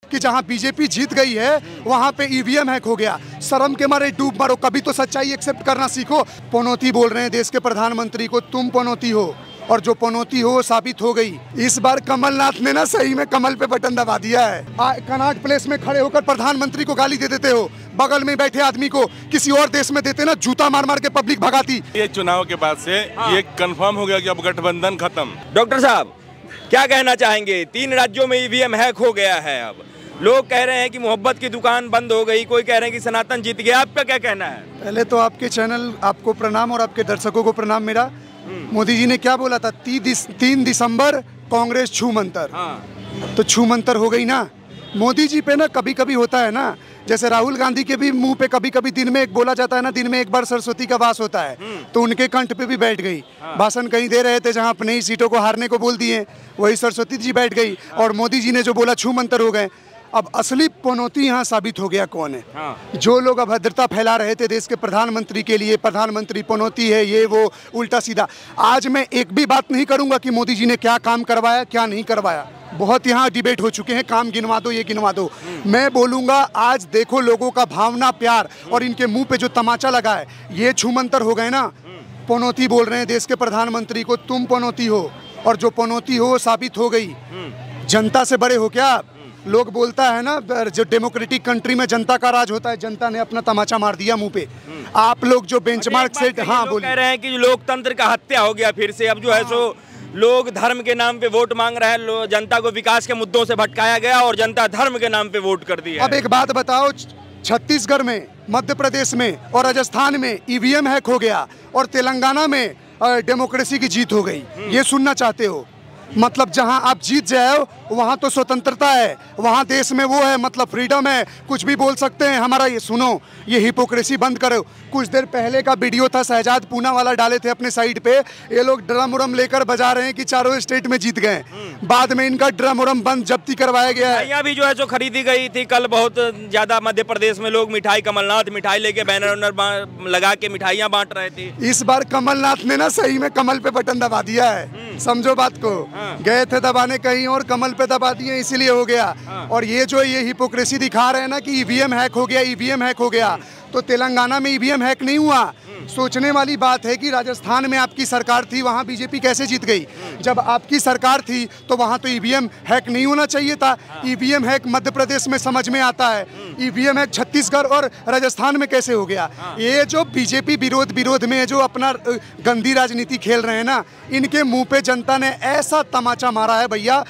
कि जहां बीजेपी जीत गई है वहां पे ईवीएम हैक हो गया। शर्म के मारे डूब मारो, कभी तो सच्चाई एक्सेप्ट करना सीखो। पनौती बोल रहे हैं देश के प्रधानमंत्री को, तुम पनौती हो, और जो पनौती हो वो साबित हो गई। इस बार कमलनाथ ने ना सही में कमल पे बटन दबा दिया है। कनॉट प्लेस में खड़े होकर प्रधानमंत्री को गाली दे देते हो, बगल में बैठे आदमी को किसी और देश में देते ना जूता मार मार के पब्लिक भगाती। ये चुनाव के बाद से ये कंफर्म हो गया कि अब गठबंधन खत्म। डॉक्टर साहब क्या कहना चाहेंगे? 3 राज्यों में ईवीएम हैक हो गया है। अब लोग कह रहे हैं कि मोहब्बत की दुकान बंद हो गई, कोई कह रहे हैं कि सनातन जीत गया। आपका क्या कहना है? पहले तो आपके चैनल आपको प्रणाम और आपके दर्शकों को प्रणाम मेरा। मोदी जी ने क्या बोला था? 3 दिसंबर कांग्रेस छू मंतर। तो छू मंतर हो गई ना। मोदी जी पे ना कभी कभी होता है ना, जैसे राहुल गांधी के भी मुंह पे कभी कभी दिन में एक बोला जाता है ना, दिन में एक बार सरस्वती का वास होता है, तो उनके कंठ पे भी बैठ गई। भाषण कहीं दे रहे थे जहां अपने ही सीटों को हारने को बोल दिए, वही सरस्वती जी बैठ गई और मोदी जी ने जो बोला छू मंतर हो गए। अब असली पनौती यहाँ साबित हो गया कौन है। जो लोग अभद्रता फैला रहे थे देश के प्रधानमंत्री के लिए, प्रधानमंत्री पनौती है, ये वो उल्टा सीधा। आज मैं एक भी बात नहीं करूंगा कि मोदी जी ने क्या काम करवाया क्या नहीं करवाया। बहुत यहाँ डिबेट हो चुके हैं, काम गिनवा दो, ये गिनवा दो। मैं बोलूंगा आज देखो लोगों का भावना, प्यार और इनके मुंह पे जो तमाचा लगा है, ये छूमंतर हो गए ना। पनौती बोल रहे हैं देश के प्रधानमंत्री को, तुम पनौती हो, और जो पनौती हो वो साबित हो गई। जनता से बड़े हो क्या? लोग बोलता है ना, जो डेमोक्रेटिक कंट्री में जनता का राज होता है, जनता ने अपना तमाचा मार दिया मुंह पे। आप लोग जो बेंचमार्क से, हाँ बोलिए। कह रहे हैं कि लोकतंत्र का हत्या हो गया फिर से। अब जो है सो लोग धर्म के नाम पे वोट मांग रहे हैं, जनता को विकास के मुद्दों से भटकाया गया और जनता धर्म के नाम पे वोट कर दी है। अब एक बात बताओ, छत्तीसगढ़ में, मध्य प्रदेश में और राजस्थान में ईवीएम हैक हो गया और तेलंगाना में डेमोक्रेसी की जीत हो गई। ये सुनना चाहते हो? मतलब जहां आप जीत जाओ वहां तो स्वतंत्रता है, वहां देश में वो है, मतलब फ्रीडम है, कुछ भी बोल सकते हैं। हमारा ये सुनो, ये हिपोक्रेसी बंद करो। कुछ देर पहले का वीडियो था, शहजाद पूना वाला डाले थे अपने साइड पे, ये लोग ड्रम उरम लेकर बजा रहे हैं कि चारों स्टेट में जीत गए। बाद में इनका ड्रम उरम बंद, जब्ती करवाया गया है। यहाँ भी जो है जो खरीदी गई थी कल, बहुत ज्यादा मध्य प्रदेश में लोग मिठाई, कमलनाथ मिठाई लेके बैनर लगा के मिठाइयाँ बांट रहे थे। इस बार कमलनाथ ने ना सही में कमल पे बटन दबा दिया है, समझो बात को। गए थे दबाने कहीं और, कमल पे दबा दिए, इसीलिए हो गया। और ये जो ये हिपोक्रेसी दिखा रहे हैं ना कि ईवीएम हैक हो गया, ईवीएम हैक हो गया, तो तेलंगाना में ईवीएम हैक नहीं हुआ। सोचने वाली बात है कि राजस्थान में आपकी सरकार थी, वहां बीजेपी कैसे जीत गई? जब आपकी सरकार थी तो वहां तो ईवीएम हैक नहीं होना चाहिए था। ईवीएम हैक मध्य प्रदेश में समझ में आता है, ईवीएम हैक छत्तीसगढ़ और राजस्थान में कैसे हो गया? ये जो बीजेपी विरोध में जो अपना गंदी राजनीति खेल रहे हैं ना, इनके मुंह पे जनता ने ऐसा तमाचा मारा है भैया,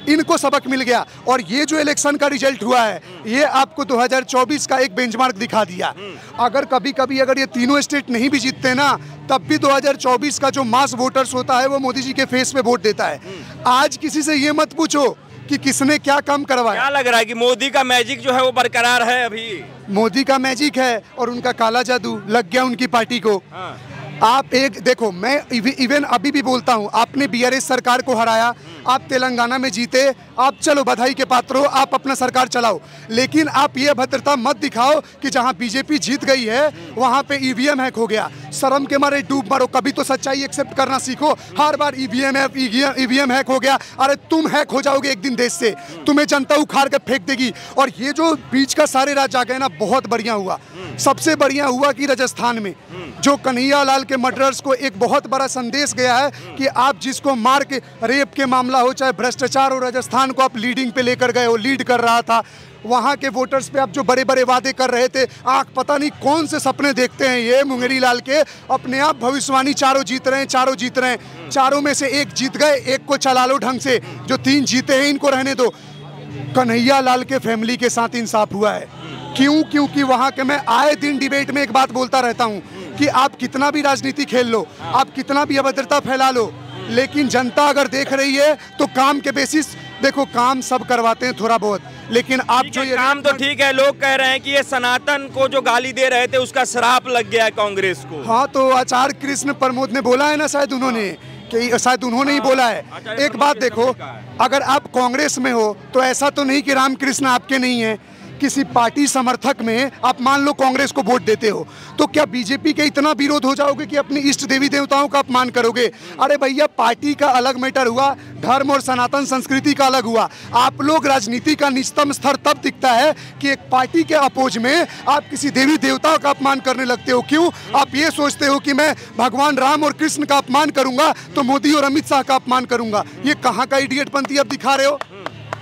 इनको सबक मिल गया। और ये जो इलेक्शन का रिजल्ट हुआ है, ये आपको 2024 का एक बेंचमार्क दिखा दिया। अगर कभी कभी अगर ये तीनों स्टेट नहीं भी जीतते ना, तब भी 2024 का जो मास वोटर्स होता है वो मोदी जी के फेस पे वोट देता है। आज किसी से ये मत पूछो कि किसने क्या काम करवाया। क्या लग रहा है कि मोदी का मैजिक जो है वो बरकरार है? अभी मोदी का मैजिक है और उनका काला जादू लग गया उनकी पार्टी को। आप एक देखो, मैं इवन अभी भी बोलता हूं, आपने बीआरएस सरकार को हराया, आप तेलंगाना में जीते, आप चलो बधाई के पात्र हो, आप अपना सरकार चलाओ, लेकिन आप ये अभद्रता मत दिखाओ कि जहां बीजेपी जीत गई है वहां पे ईवीएम हैक हो गया। शर्म के मारे डूब मारो, कभी तो सच्चाई एक्सेप्ट करना सीखो। हर बार ईवीएम हैक हो गया। अरे तुम हैक हो जाओगे एक दिन देश से, तुम्हें जनता उखाड़ के फेंक देगी। और ये जो बीच का सारे राज आ गए ना, बहुत बढ़िया हुआ। सबसे बढ़िया हुआ कि राजस्थान में जो कन्हैया लाल के मर्डरर्स को एक बहुत बड़ा संदेश गया है कि आप जिसको मार के, रेप के मामला हो चाहे भ्रष्टाचार हो, राजस्थान को आप लीडिंग पे लेकर गए हो, लीड कर रहा था। वहाँ के वोटर्स पे आप जो बड़े बड़े वादे कर रहे थे, आंख पता नहीं कौन से सपने देखते हैं ये मुंगेरी लाल के, अपने आप भविष्यवाणी चारों जीत रहे हैं, चारों जीत रहे हैं। चारों में से एक जीत गए, एक को चला लो ढंग से, जो 3 जीते हैं इनको रहने दो। कन्हैया लाल के फैमिली के साथ इंसाफ हुआ है। क्यों? क्योंकि वहाँ के, मैं आए दिन डिबेट में एक बात बोलता रहता हूँ कि आप कितना भी राजनीति खेल लो, आप कितना भी अभद्रता फैला लो, लेकिन जनता अगर देख रही है तो काम के बेसिस, देखो काम सब करवाते हैं थोड़ा बहुत, लेकिन आप जो ये काम तो ठीक है। लोग कह रहे हैं कि ये सनातन को जो गाली दे रहे थे उसका श्राप लग गया है कांग्रेस को। हाँ, तो आचार्य कृष्ण प्रमोद ने बोला है ना, शायद उन्होंने ही बोला है। एक बात देखो, अगर आप कांग्रेस में हो तो ऐसा तो नहीं कि रामकृष्ण आपके नहीं है, किसी पार्टी समर्थक में आप मान लो कांग्रेस को वोट देते हो, तो क्या बीजेपी के इतना विरोध हो जाओगे कि अपनी इष्ट देवी देवताओं का अपमान करोगे? अरे भैया, पार्टी का अलग मैटर हुआ, धर्म और सनातन संस्कृति का अलग हुआ। आप लोग राजनीति का निचतम स्तर तब दिखता है कि एक पार्टी के अपोज में आप किसी देवी देवताओं का अपमान करने लगते हो। क्यों? आप ये सोचते हो कि मैं भगवान राम और कृष्ण का अपमान करूंगा तो मोदी और अमित शाह का अपमान करूंगा। ये कहाँ का इडियटपंथी आप दिखा रहे हो?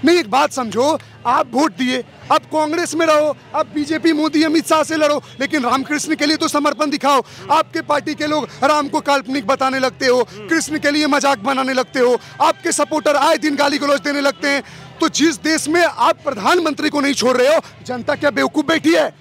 नहीं, एक बात समझो, आप वोट दिए, अब कांग्रेस में रहो, अब बीजेपी मोदी अमित शाह से लड़ो, लेकिन रामकृष्ण के लिए तो समर्पण दिखाओ। आपके पार्टी के लोग राम को काल्पनिक बताने लगते हो, कृष्ण के लिए मजाक बनाने लगते हो, आपके सपोर्टर आए दिन गाली गलौज देने लगते हैं। तो जिस देश में आप प्रधानमंत्री को नहीं छोड़ रहे हो, जनता क्या बेवकूफ बैठी है?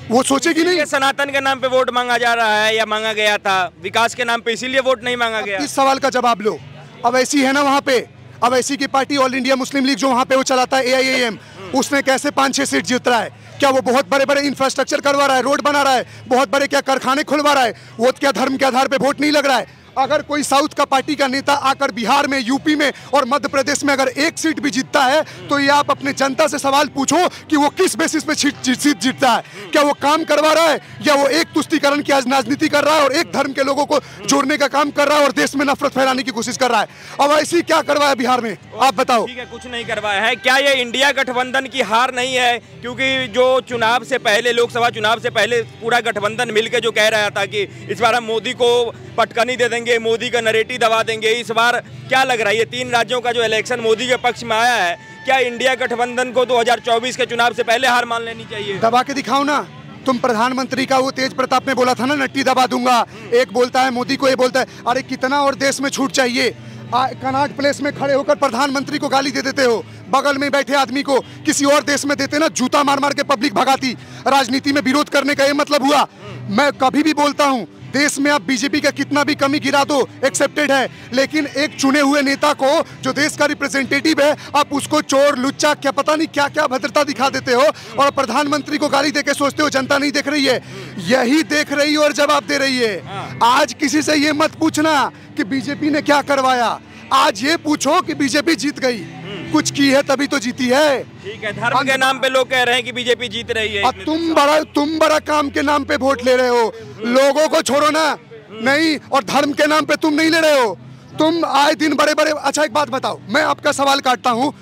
वो सोचेगी नहीं? सनातन के नाम पे वोट मांगा जा रहा है या मांगा गया था, विकास के नाम पे, इसीलिए वोट नहीं मांगा गया। इस सवाल का जवाब लो। अब ऐसी है ना वहाँ पे, अब ऐसी की party all India Muslim league जो वहाँ पे वो चलाता है AIAM, उसने कैसे 5-6 सीट जीत रहा है? क्या वो बहुत बड़े बड़े इंफ्रास्ट्रक्चर करवा रहा है, रोड बना रहा है, बहुत बड़े क्या कारखाने खुलवा रहा है? वो क्या धर्म के आधार पे वोट नहीं लग रहा है? अगर कोई साउथ का पार्टी का नेता आकर बिहार में, यूपी में और मध्य प्रदेश में अगर एक सीट भी जीतता है, तो ये आप अपने जनता से सवाल पूछो कि वो किस बेसिस पे सीट जीतता है। क्या वो काम करवा रहा है, या वो एक तुष्टीकरण की राजनीति कर रहा है और एक धर्म के लोगों को जोड़ने का काम कर रहा है और देश में नफरत फैलाने की कोशिश कर रहा है? अब ऐसी क्या करवाया बिहार में, आप बताओ? ठीक है, कुछ नहीं करवाया है। क्या ये इंडिया गठबंधन की हार नहीं है? क्योंकि जो चुनाव से पहले, लोकसभा चुनाव से पहले पूरा गठबंधन मिलकर जो कह रहा था कि इस बार हम मोदी को पटकनी दे देंगे, मोदी का नरेटिव दबा देंगे, इस बार क्या लग रहा है, ये 3 राज्यों का जो इलेक्शन मोदी के पक्ष में आया है, क्या इंडिया गठबंधन को 2024 के चुनाव से पहले हार मान लेनी चाहिए? दबा के दिखाओ ना। तुम प्रधानमंत्री का वो तेज प्रताप ने बोला था ना, नट्टी दबा दूंगा। एक बोलता है मोदी को, ये बोलता है। अरे कितना और देश में छूट चाहिए? कनॉट प्लेस में खड़े होकर प्रधानमंत्री को गाली दे देते हो, बगल में बैठे आदमी को किसी और देश में देते ना, जूता मार मार के पब्लिक भगाती। राजनीति में विरोध करने का ये मतलब हुआ? मैं कभी भी बोलता हूँ, देश में आप बीजेपी का कितना भी कमी गिरा दो, एक्सेप्टेड है, लेकिन एक चुने हुए नेता को जो देश का रिप्रेजेंटेटिव है, आप उसको चोर, लुच्चा, क्या पता नहीं क्या क्या भद्रता दिखा देते हो, और प्रधानमंत्री को गाली देके सोचते हो जनता नहीं देख रही है। यही देख रही है और जवाब दे रही है। आज किसी से ये मत पूछना कि बीजेपी ने क्या करवाया, आज ये पूछो कि बीजेपी जीत गई, कुछ की है तभी तो जीती है। ठीक है, धर्म के नाम पे लोग कह रहे हैं कि बीजेपी जीत रही है। तुम बड़ा काम के नाम पे वोट ले रहे हो, लोगों को छोड़ो ना। नहीं, और धर्म के नाम पे तुम नहीं ले रहे हो, तुम आए दिन बड़े बड़े। अच्छा एक बात बताओ, मैं आपका सवाल काटता हूँ।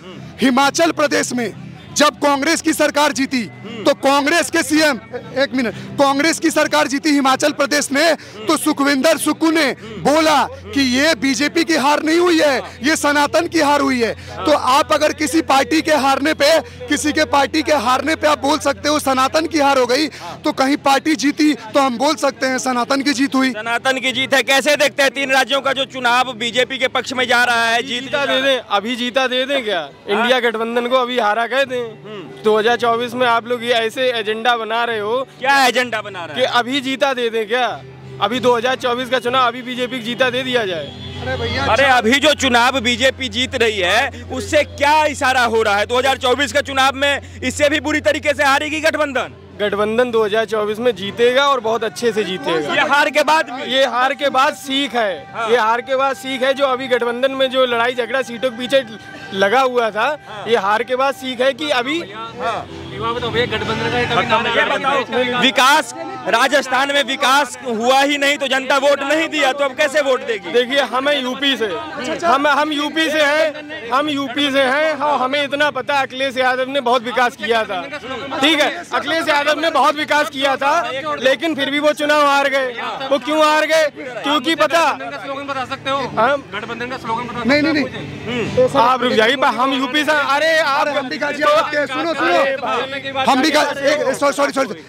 हिमाचल प्रदेश में जब कांग्रेस की सरकार जीती तो कांग्रेस के सीएम, एक मिनट, कांग्रेस की सरकार जीती हिमाचल प्रदेश ने, तो सुखविंदर सुक्खू ने बोला कि ये बीजेपी की हार नहीं हुई है, ये सनातन की हार हुई है। तो आप अगर किसी पार्टी के हारने पे, किसी के पार्टी के हारने पे आप बोल सकते हो सनातन की हार हो गई, तो कहीं पार्टी जीती तो हम बोल सकते हैं सनातन की जीत हुई। सनातन की जीत है। कैसे देखते हैं 3 राज्यों का जो चुनाव बीजेपी के पक्ष में जा रहा है? जीता दे दें, अभी जीता दे दें क्या? इंडिया गठबंधन को अभी हारा कह दें? 2024 में आप लोग ये ऐसे एजेंडा बना रहे हो। क्या एजेंडा बना रहे हैं कि अभी जीता दे दें क्या? अभी 2024 का चुनाव अभी बीजेपी को जीता दे दिया जाए? अरे अभी जो चुनाव बीजेपी जीत रही है उससे क्या इशारा हो रहा है? 2024 के चुनाव में इससे भी बुरी तरीके से हारेगी गठबंधन। गठबंधन 2024 में जीतेगा और बहुत अच्छे से जीतेगा। ये हार के बाद, ये हार के बाद सीख है। ये हार के बाद सीख है। जो अभी गठबंधन में जो लड़ाई झगड़ा सीटों के पीछे लगा हुआ था, ये हार के बाद सीख है कि अभी विकास, राजस्थान में विकास हुआ ही नहीं तो जनता वोट नहीं दिया, तो अब कैसे वोट देगी? देखिए, हमें यूपी से, हम यूपी से हैं, हम यूपी से हैं। हाँ, हमें इतना पता, अखिलेश यादव ने बहुत विकास किया था। ठीक है, अखिलेश यादव ने बहुत विकास किया था, लेकिन फिर भी वो चुनाव हार गए। वो क्यों हार गए? क्योंकि पता, बता सकते हो गठबंधन का स्लोगन बता? नहीं, आप रुक जाइए, हम यूपी से। अरे आप हम भी गाजियाबाद के, सुनो,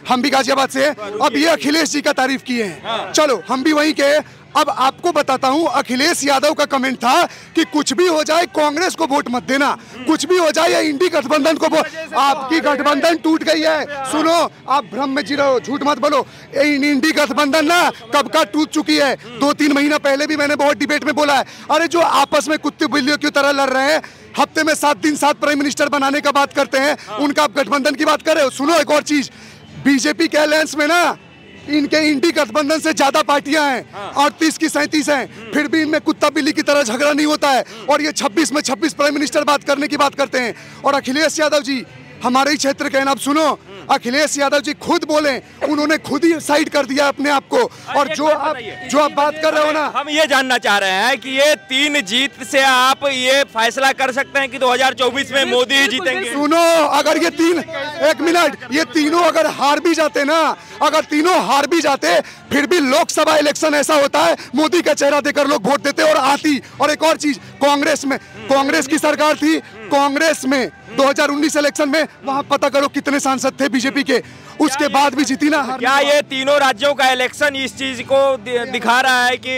हम भी गाजियाबाद से। अब ये अखिलेश जी का तारीफ किए हैं, चलो हम भी वहीं के। अब आपको बताता हूं, अखिलेश यादव का कमेंट था कि कुछ भी हो जाए कांग्रेस को वोट मत देना, कुछ भी हो जाए या इंडी गठबंधन को वोट। आपकी गठबंधन टूट गई है। सुनो, आप भ्रम में जी रहे हो, झूठ मत बोलो। इंडी गठबंधन ना कब का टूट चुकी है। 2-3 महीना पहले भी मैंने बहुत डिबेट में बोला है, अरे जो आपस में कुत्ते बिल्लियों की तरह लड़ रहे हैं, हफ्ते में 7 दिन 7 प्राइम मिनिस्टर बनाने का बात करते हैं, उनका आप गठबंधन की बात कर रहे हो। सुनो एक और चीज, बीजेपी के अलायंस में ना इनके इंडी गठबंधन से ज्यादा पार्टियां हैं, 38 की 37 हैं, फिर भी इनमें कुत्ता बिल्ली की तरह झगड़ा नहीं होता है। और ये 26 में 26 प्राइम मिनिस्टर बात करने की बात करते हैं। और अखिलेश यादव जी हमारे ही क्षेत्र के हैं। अब सुनो, अखिलेश यादव जी खुद बोले, उन्होंने खुद ही साइड कर दिया अपने आप को। और जो आप बात कर रहे हो ना, हम ये जानना चाह रहे हैं कि ये 3 जीत से आप ये फैसला कर सकते हैं कि 2024 में मोदी ही जीतेंगे? सुनो, अगर ये एक मिनट, ये तीनों अगर हार भी जाते ना, अगर तीनों हार भी जाते, फिर भी लोकसभा इलेक्शन ऐसा होता है, मोदी का चेहरा देखकर लोग वोट देते और आती। और एक और चीज, कांग्रेस की सरकार थी, कांग्रेस में 2019 इलेक्शन में वहां पता करो कितने सांसद थे बीजेपी के, उसके बाद भी जीती ना। क्या ये तीनों राज्यों का इलेक्शन इस चीज को दिखा रहा है कि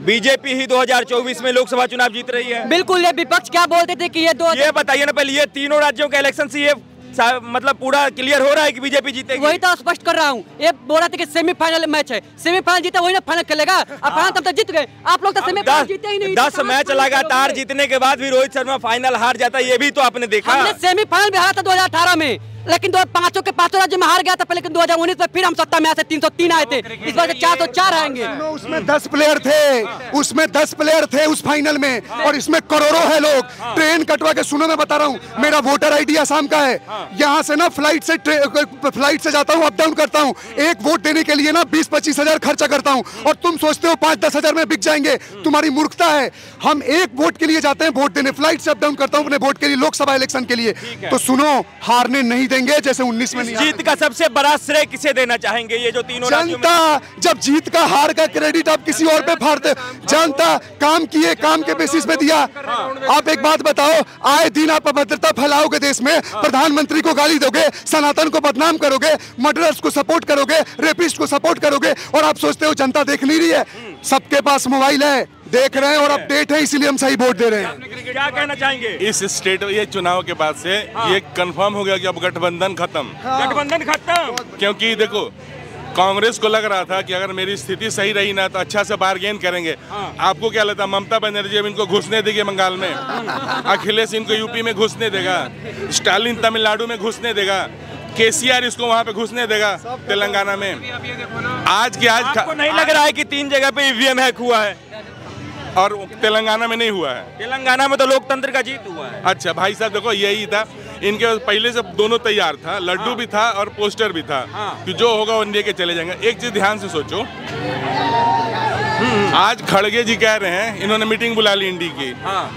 बीजेपी ही 2024 में लोकसभा चुनाव जीत रही है? बिल्कुल, ये विपक्ष क्या बोलते थे कि ये बताइए ना पहले, ये तीनों राज्यों के इलेक्शन से ये मतलब पूरा क्लियर हो रहा है कि बीजेपी जीतेगी? वही तो स्पष्ट कर रहा हूँ। ये बोल रहा था कि सेमीफाइनल मैच है, सेमीफाइनल जीता वही ना फाइनल खेलेगा। अब फाइनल तब तक जीत गए, आप लोग तो सेमीफाइनल जीते ही नहीं। 10 मैच लगातार जीतने के बाद भी रोहित शर्मा फाइनल हार जाता है, ये भी तो आपने देखा। हमने सेमीफाइनल भी हारा था 2018 में, लेकिन 5 के 5 राज्य में हार गया था पहले। 2019 में फिर हम सत्ता में आए थे, 303 आए थे, इस बार 404 आएंगे। उसमें 10 प्लेयर थे, उसमें 10 प्लेयर थे उस फाइनल में, और इसमें करोड़ों है लोग। ट्रेन कटवा के सुनो, मैं बता रहा हूँ, मेरा वोटर आईडी आसाम का है, यहाँ से ना फ्लाइट से जाता हूँ, अप डाउन करता हूँ, एक वोट देने के लिए ना 20-25 हजार खर्चा करता हूँ, और तुम सोचते हो 5-10 हजार में बिक जाएंगे। तुम्हारी मूर्खता है। हम एक वोट के लिए जाते हैं वोट देने, फ्लाइट से अप डाउन करता हूँ अपने वोट के लिए, लोकसभा इलेक्शन के लिए। तो सुनो, हारने नहीं देंगे जैसे 19 में नहीं। जीत का सबसे बड़ा श्रेय किसे देना चाहेंगे? ये जो तीनों जनता, जब जीत का हार का क्रेडिट आप किसी और पे फाड़ते, जनता काम किए, काम के बेसिस पे दिया। आप एक बात बताओ, आए दिन आप अभद्रता फैलाओगे देश में, प्रधानमंत्री को गाली दोगे, सनातन को बदनाम करोगे, मर्डरर्स को सपोर्ट करोगे, रेपिस्ट को सपोर्ट करोगे, और आप सोचते हो जनता देख नहीं रही है? सबके पास मोबाइल है, देख रहे हैं और अपडेट है, इसीलिए हम सही वोट दे रहे हैं। क्या कहना चाहेंगे? इस स्टेट ये चुनाव के बाद से ये कंफर्म हो गया कि अब गठबंधन खत्म। गठबंधन खत्म, क्योंकि देखो, कांग्रेस को लग रहा था कि अगर मेरी स्थिति सही रही ना तो अच्छा से बार्गेन करेंगे। आपको क्या लगता है, ममता बनर्जी अब इनको घुसने देगी बंगाल में, अखिलेश इनको यूपी में घुसने देगा, स्टालिन तमिलनाडु में घुसने देगा, केसीआर इसको वहां पे घुसने देगा तेलंगाना में? आज आपको नहीं लग रहा है कि 3 जगह पे ईवीएम हैक हुआ है और तेलंगाना में नहीं हुआ है? तेलंगाना में तो लोकतंत्र का जीत हुआ है। अच्छा भाई साहब, देखो यही था, इनके पहले से दोनों तैयार था, लड्डू भी था और पोस्टर भी था कि जो होगा वो लेके चले जाएंगे। एक चीज ध्यान से सोचो, आज खड़गे जी कह रहे हैं, इन्होंने मीटिंग बुला ली इंडी की,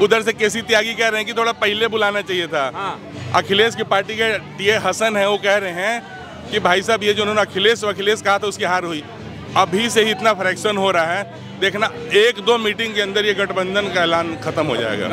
उधर से केसी त्यागी कह रहे हैं कि थोड़ा पहले बुलाना चाहिए था। अखिलेश की पार्टी के टीए हसन है, वो कह रहे हैं कि भाई साहब ये जो उन्होंने अखिलेश कहा था उसकी हार हुई, अभी से ही इतना फ्रैक्शन हो रहा है, देखना 1-2 मीटिंग के अंदर ये गठबंधन का ऐलान खत्म हो जाएगा।